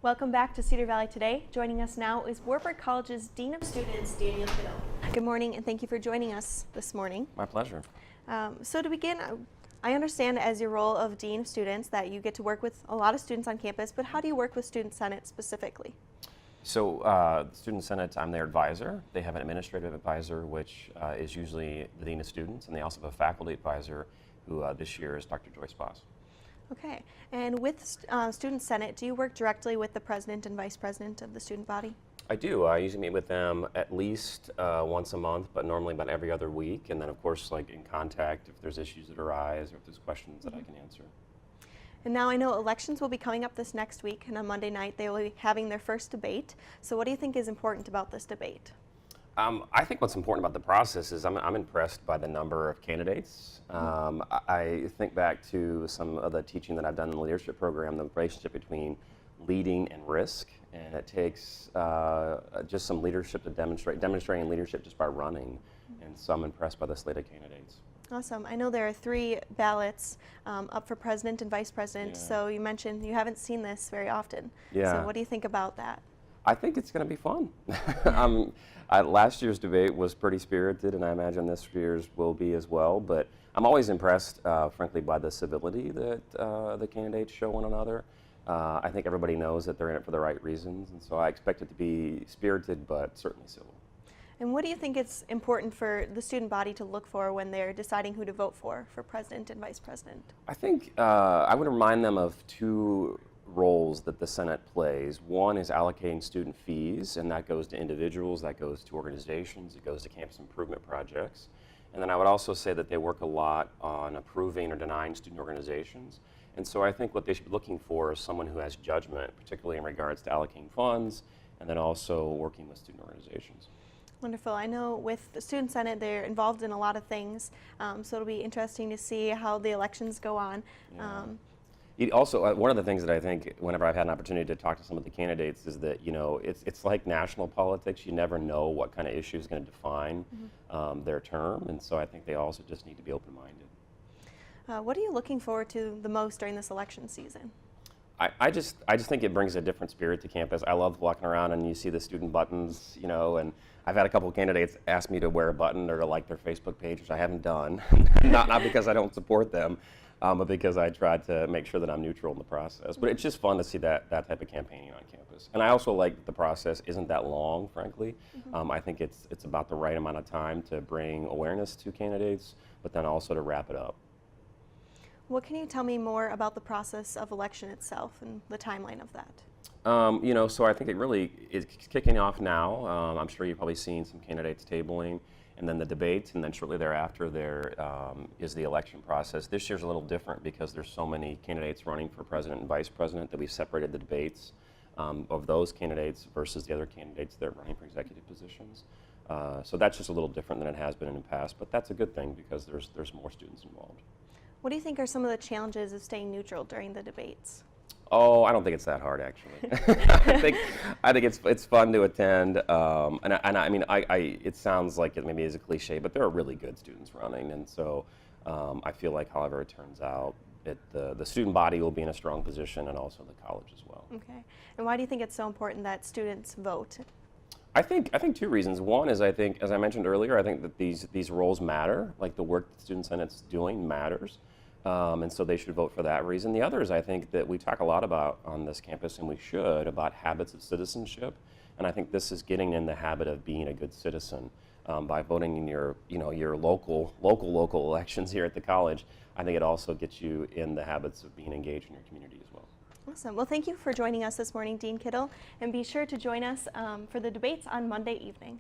Welcome back to Cedar Valley Today. Joining us now is Warburg College's Dean of Students, Daniel Kittle. Good morning, and thank you for joining us this morning. My pleasure. So to begin, I understand as your role of Dean of Students that you get to work with a lot of students on campus, but how do you work with Student Senate specifically? So the Student Senate, I'm their advisor. They have an administrative advisor, which is usually the Dean of Students, and they also have a faculty advisor, who this year is Dr. Joyce Boss. Okay, and with Student Senate, do you work directly with the president and vice president of the student body? I do. I usually meet with them at least once a month, but normally about every other week. And then, of course, like in contact if there's issues that arise or if there's questions that I can answer. And now I know elections will be coming up this next week, and on Monday night they will be having their first debate. So what do you think is important about this debate? I think what's important about the process is I'm impressed by the number of candidates. I think back to some of the teaching that I've done in the leadership program, the relationship between leading and risk, and it takes just some leadership to demonstrating leadership just by running, and so I'm impressed by the slate of candidates. Awesome. I know there are 3 ballots up for president and vice president, so you mentioned you haven't seen this very often. Yeah. So what do you think about that? I think it's going to be fun. Last year's debate was pretty spirited, and I imagine this year's will be as well. But I'm always impressed, frankly, by the civility that the candidates show one another. I think everybody knows that they're in it for the right reasons, and so I expect it to be spirited, but certainly civil. And what do you think it's important for the student body to look for when they're deciding who to vote for president and vice president? I think I would remind them of 2 roles that the Senate plays. One is allocating student fees, and that goes to individuals, that goes to organizations, it goes to campus improvement projects. And then I would also say that they work a lot on approving or denying student organizations. And so I think what they should be looking for is someone who has judgment, particularly in regards to allocating funds, and then also working with student organizations. Wonderful. I know with the Student Senate, they're involved in a lot of things, so it'll be interesting to see how the elections go on. Yeah. Also, one of the things that I think, whenever I've had an opportunity to talk to some of the candidates, is that it's like national politics. You never know what kind of issue is going to define their term, and so I think they also just need to be open-minded. What are you looking forward to the most during this election season? I just think it brings a different spirit to campus. I love walking around and you see the student buttons, and I've had a couple of candidates ask me to wear a button or to like their Facebook page, which I haven't done, not because I don't support them. But because I tried to make sure that I'm neutral in the process. But it's just fun to see that type of campaigning on campus. And I also like that the process isn't that long, frankly. I think it's about the right amount of time to bring awareness to candidates, but then also to wrap it up. What can you tell me more about the process of election itself and the timeline of that? So I think it really is kicking off now. I'm sure you've probably seen some candidates tabling, and then the debates, and then shortly thereafter there is the election process. This year's a little different because there's so many candidates running for president and vice president that we've separated the debates of those candidates versus the other candidates that are running for executive positions. So that's just a little different than it has been in the past, but that's a good thing because there's more students involved. What do you think are some of the challenges of staying neutral during the debates? Oh, I don't think it's that hard, actually. I think it's fun to attend, and I mean, it sounds like it maybe is a cliche, but there are really good students running, and so I feel like, however it turns out, the student body will be in a strong position, and also the college as well. Okay, and why do you think it's so important that students vote? I think 2 reasons. One is I think, as I mentioned earlier, I think that these roles matter, like the work that Student Senate's doing matters. And so they should vote for that reason. The other is I think that we talk a lot about on this campus, and we should, about habits of citizenship. And I think this is getting in the habit of being a good citizen by voting in your local elections here at the college. I think it also gets you in the habits of being engaged in your community as well. Awesome. Well, thank you for joining us this morning, Dean Kittle, and be sure to join us for the debates on Monday evening.